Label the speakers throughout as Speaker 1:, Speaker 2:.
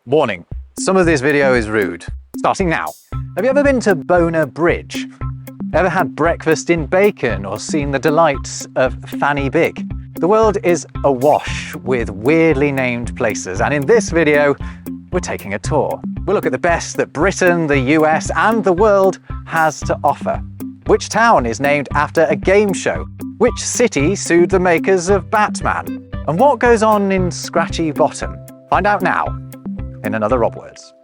Speaker 1: Warning, some of this video is rude. Starting now. Have you ever been to Boner Bridge? Ever had breakfast in bacon or seen the delights of Fanny Big? The world is awash with weirdly named places, and in this video, we're taking a tour. We'll look at the best that Britain, the US, and the world has to offer. Which town is named after a game show? Which city sued the makers of Batman? And what goes on in Scratchy Bottom? Find out now in another Rob Words.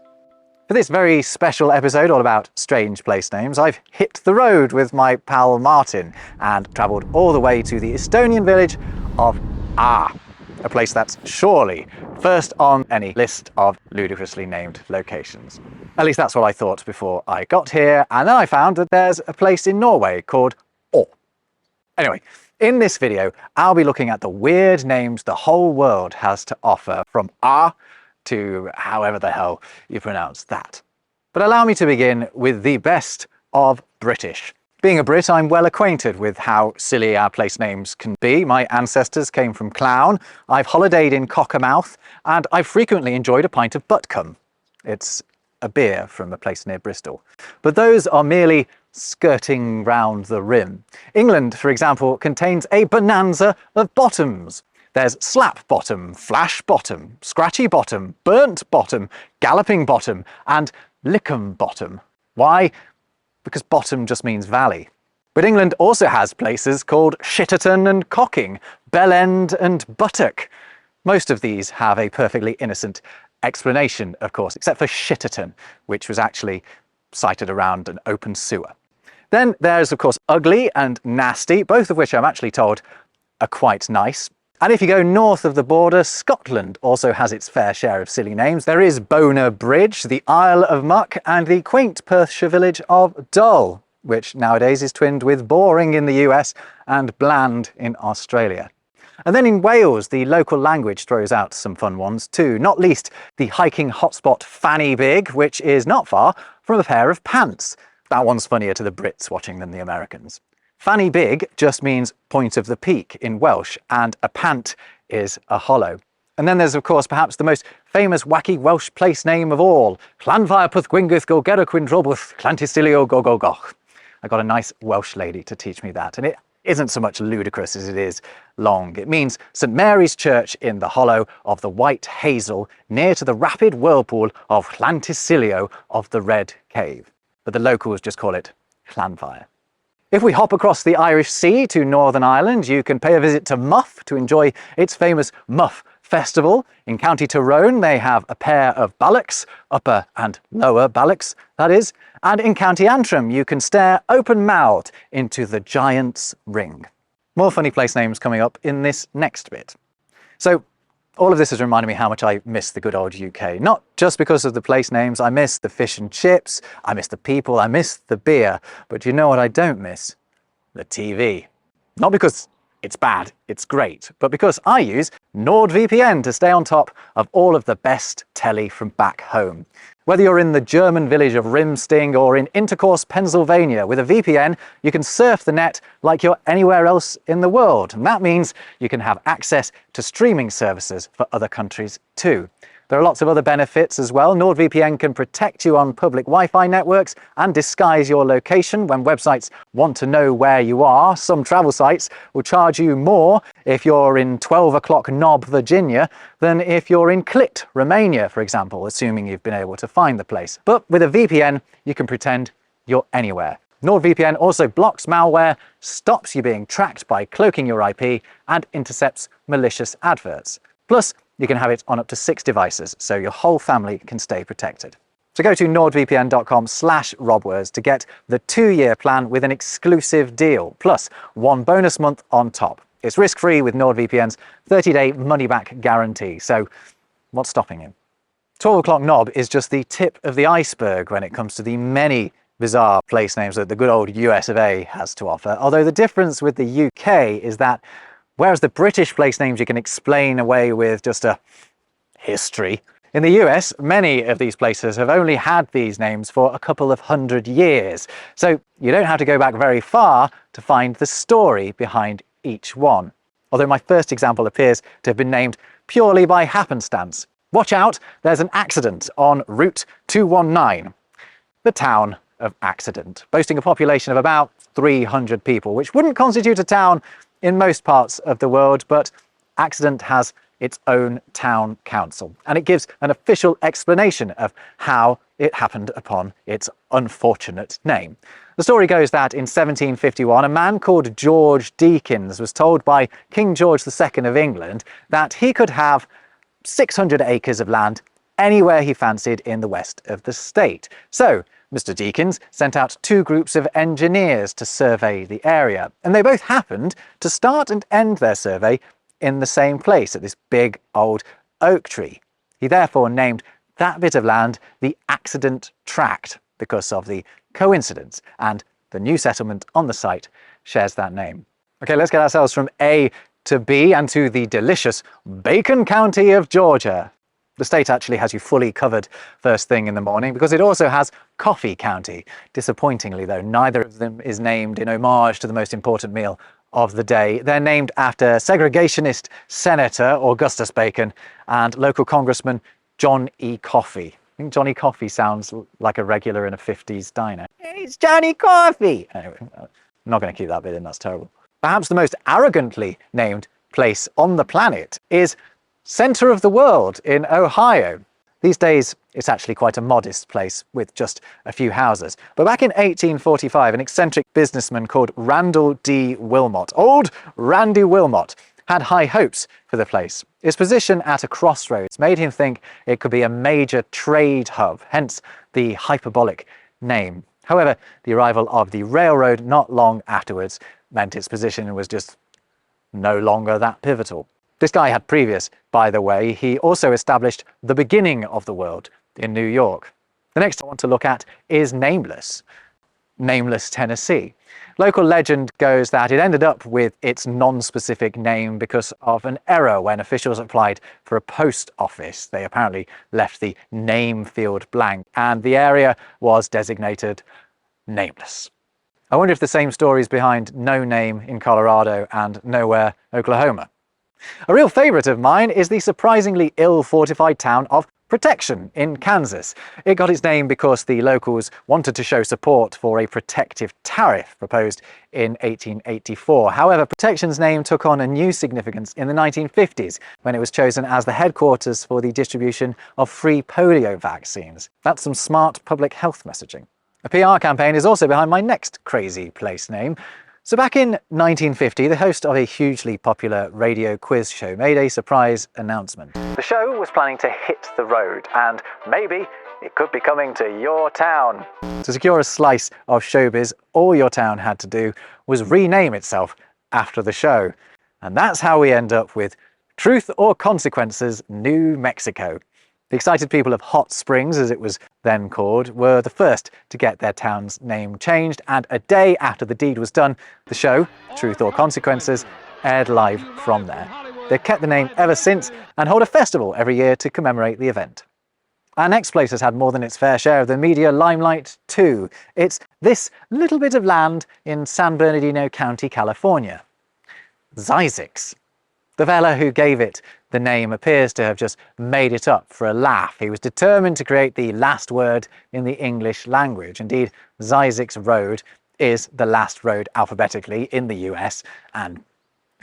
Speaker 1: For this very special episode all about strange place names, I've hit the road with my pal Martin and travelled all the way to the Estonian village of A, a place that's surely first on any list of ludicrously named locations. At least that's what I thought before I got here, and then I found that there's a place in Norway called Å. Anyway, in this video, I'll be looking at the weird names the whole world has to offer, from A to however the hell you pronounce that. But allow me to begin with the best of British. Being a Brit, I'm well acquainted with how silly our place names can be. My ancestors came from Clown, I've holidayed in Cockermouth, and I've frequently enjoyed a pint of Butcombe. It's a beer from a place near Bristol. But those are merely skirting round the rim. England, for example, contains a bonanza of bottoms. There's slap bottom, flash bottom, scratchy bottom, burnt bottom, galloping bottom, and lickum bottom. Why? Because bottom just means valley. But England also has places called Shitterton and Cocking, Bell End and Buttock. Most of these have a perfectly innocent explanation, of course, except for Shitterton, which was actually sited around an open sewer. Then there's, of course, Ugly and Nasty, both of which I'm actually told are quite nice. And if you go north of the border, Scotland also has its fair share of silly names. There is Boner Bridge, the Isle of Muck, and the quaint Perthshire village of Dull, which nowadays is twinned with boring in the US and bland in Australia. And then in Wales, the local language throws out some fun ones too, not least the hiking hotspot Fanny Big, which is not far from a pair of pants. That one's funnier to the Brits watching than the Americans. Fanny Big just means point of the peak in Welsh, and a pant is a hollow. And then there's, of course, perhaps the most famous wacky Welsh place name of all, Llanfair Pwthgwyngyth go Gerwyn Drobwth Llantysilio go go goch. I got a nice Welsh lady to teach me that, and it isn't so much ludicrous as it is long. It means St Mary's Church in the hollow of the White Hazel, near to the rapid whirlpool of Llantysilio of the Red Cave. But the locals just call it Llanfair. If we hop across the Irish Sea to Northern Ireland, you can pay a visit to Muff to enjoy its famous Muff Festival. In County Tyrone, they have a pair of ballocks, upper and lower ballocks, that is. And in County Antrim, you can stare open-mouthed into the Giant's Ring. More funny place names coming up in this next bit. So, all of this has reminded me how much I miss the good old UK. Not just because of the place names, I miss the fish and chips, I miss the people, I miss the beer. But you know what I don't miss? The TV. Not because it's bad, it's great, but because I use NordVPN to stay on top of all of the best telly from back home. Whether you're in the German village of Rimsting or in Intercourse, Pennsylvania, with a VPN, you can surf the net like you're anywhere else in the world. And that means you can have access to streaming services for other countries too. There are lots of other benefits as well. NordVPN can protect you on public Wi-Fi networks and disguise your location when websites want to know where you are. Some travel sites will charge you more if you're in 12 o'clock Knob, Virginia, than if you're in Klit, Romania, for example, assuming you've been able to find the place. But with a VPN, you can pretend you're anywhere. NordVPN also blocks malware, stops you being tracked by cloaking your IP, and intercepts malicious adverts. Plus, you can have it on up to 6 devices, so your whole family can stay protected. So go to nordvpn.com/robwords to get the 2-year plan with an exclusive deal, plus 1 bonus month on top. It's risk-free with NordVPN's 30-day money-back guarantee, so what's stopping you? 12 o'clock Knob is just the tip of the iceberg when it comes to the many bizarre place names that the good old US of A has to offer, although the difference with the UK is that whereas the British place names you can explain away with just a history, in the US, many of these places have only had these names for a couple of 100 years. So you don't have to go back very far to find the story behind each one. Although my first example appears to have been named purely by happenstance. Watch out, there's an accident on Route 219. The town of Accident, boasting a population of about 300 people, which wouldn't constitute a town in most parts of the world, but Accident has its own town council, and it gives an official explanation of how it happened upon its unfortunate name. The story goes that in 1751, a man called George Deakins was told by King George II of England that he could have 600 acres of land anywhere he fancied in the west of the state. So Mr. Deakins sent out two groups of engineers to survey the area, and they both happened to start and end their survey in the same place, at this big old oak tree. He therefore named that bit of land the Accident Tract because of the coincidence, and the new settlement on the site shares that name. Okay, let's get ourselves from A to B and to the delicious Bacon County of Georgia. The state actually has you fully covered first thing in the morning because it also has Coffee County. Disappointingly though, neither of them is named in homage to the most important meal of the day. They're named after segregationist Senator Augustus Bacon and local Congressman John E. Coffee. I think Johnny Coffee sounds like a regular in a 50s diner. Hey, it's Johnny Coffee! Anyway, I'm not going to keep that bit in, that's terrible. Perhaps the most arrogantly named place on the planet is Center of the World in Ohio. These days, it's actually quite a modest place with just a few houses. But back in 1845, an eccentric businessman called Randall D. Wilmot, old Randy Wilmot, had high hopes for the place. Its position at a crossroads made him think it could be a major trade hub, hence the hyperbolic name. However, the arrival of the railroad not long afterwards meant its position was just no longer that pivotal. This guy had previous, by the way. He also established the beginning of the world in New York. The next I want to look at is Nameless. Nameless, Tennessee. Local legend goes that it ended up with its non-specific name because of an error when officials applied for a post office. They apparently left the name field blank, and the area was designated Nameless. I wonder if the same story is behind No Name in Colorado and Nowhere, Oklahoma. A real favourite of mine is the surprisingly ill-fortified town of Protection in Kansas. It got its name because the locals wanted to show support for a protective tariff proposed in 1884. However, Protection's name took on a new significance in the 1950s when it was chosen as the headquarters for the distribution of free polio vaccines. That's some smart public health messaging. A PR campaign is also behind my next crazy place name. So back in 1950, the host of a hugely popular radio quiz show made a surprise announcement. The show was planning to hit the road, and maybe it could be coming to your town. To secure a slice of showbiz, all your town had to do was rename itself after the show. And that's how we end up with Truth or Consequences, New Mexico. The excited people of Hot Springs, as it was then called, were the first to get their town's name changed, and a day after the deed was done, the show, Truth or Consequences, aired live from there. They've kept the name ever since and hold a festival every year to commemorate the event. Our next place has had more than its fair share of the media limelight too. It's this little bit of land in San Bernardino County, California. Zzyzx. The fella who gave it the name appears to have just made it up for a laugh. He was determined to create the last word in the English language. Indeed, Zzyzx Road is the last road alphabetically in the US and,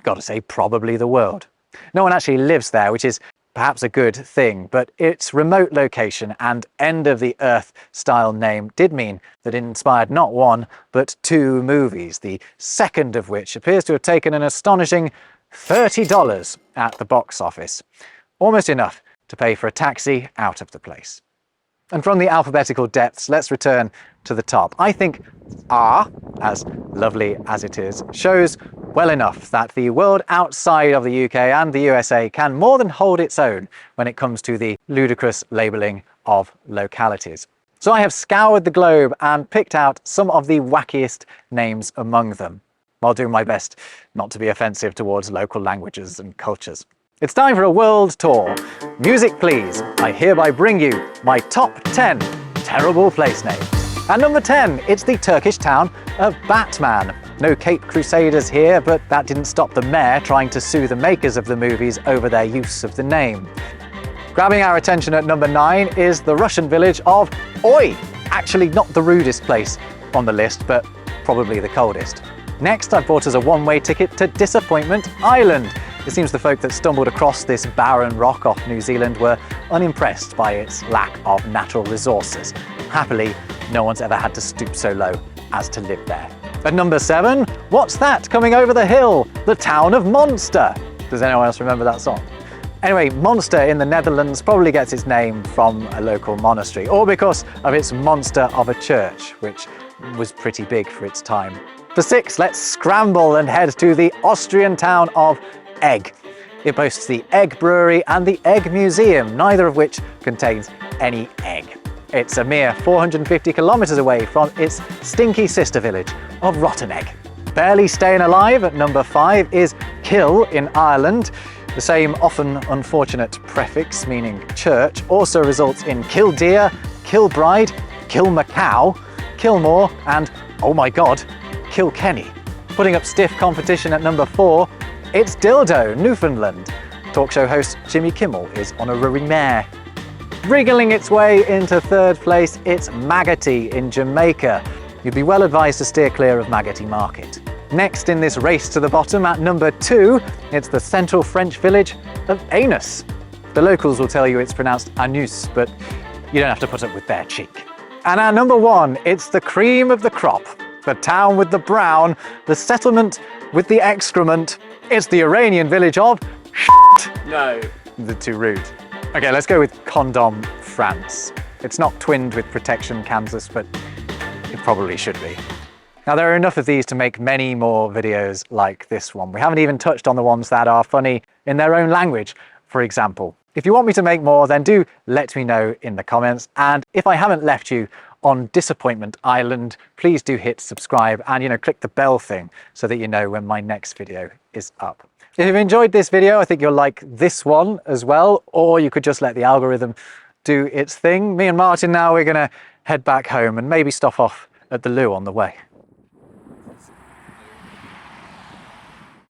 Speaker 1: got to say, probably the world. No one actually lives there, which is perhaps a good thing, but its remote location and end-of-the-earth style name did mean that it inspired not one, but two movies, the second of which appears to have taken an astonishing $30 at the box office. Almost enough to pay for a taxi out of the place. And from the alphabetical depths, let's return to the top. I think R, as lovely as it is, shows well enough that the world outside of the UK and the USA can more than hold its own when it comes to the ludicrous labelling of localities. So I have scoured the globe and picked out some of the wackiest names among them, while doing my best not to be offensive towards local languages and cultures. It's time for a world tour. Music please, I hereby bring you my top 10 terrible place names. At number 10, it's the Turkish town of Batman. No Cape Crusaders here, but that didn't stop the mayor trying to sue the makers of the movies over their use of the name. Grabbing our attention at number 9 is the Russian village of Oi. Actually, not the rudest place on the list, but probably the coldest. Next, I've bought us a one-way ticket to Disappointment Island. It seems the folk that stumbled across this barren rock off New Zealand were unimpressed by its lack of natural resources. Happily, no one's ever had to stoop so low as to live there. At number 7, what's that coming over the hill? The town of Monster. Does anyone else remember that song? Anyway, Monster in the Netherlands probably gets its name from a local monastery, or because of its monster of a church, which was pretty big for its time. For 6, let's scramble and head to the Austrian town of Egg. It boasts the Egg Brewery and the Egg Museum, neither of which contains any egg. It's a mere 450 kilometers away from its stinky sister village of Rotten Egg. Barely staying alive at number 5 is Kill in Ireland. The same often unfortunate prefix, meaning church, also results in Killdeer, Kilbride, Kilmacow, Kilmore, and, oh my god, Kilkenny. Putting up stiff competition at number 4, it's Dildo, Newfoundland. Talk show host Jimmy Kimmel is honorary mayor. Wriggling its way into 3rd place, it's Maggotty in Jamaica. You'd be well advised to steer clear of Maggotty Market. Next in this race to the bottom at number 2, it's the central French village of Anus. The locals will tell you it's pronounced Anus, but you don't have to put up with their cheek. And at number 1, it's the cream of the crop, the town with the brown, the settlement with the excrement. It's the Iranian village of
Speaker 2: No.
Speaker 1: They're too rude. Okay, let's go with Condom, France. It's not twinned with Protection, Kansas, but it probably should be. Now, there are enough of these to make many more videos like this one. We haven't even touched on the ones that are funny in their own language, for example. If you want me to make more, then do let me know in the comments. And if I haven't left you on Disappointment Island, please do hit subscribe and, click the bell thing so that you know when my next video is up. If you've enjoyed this video, I think you'll like this one as well, or you could just let the algorithm do its thing. Me and Martin now, we're gonna head back home and maybe stop off at the loo on the way.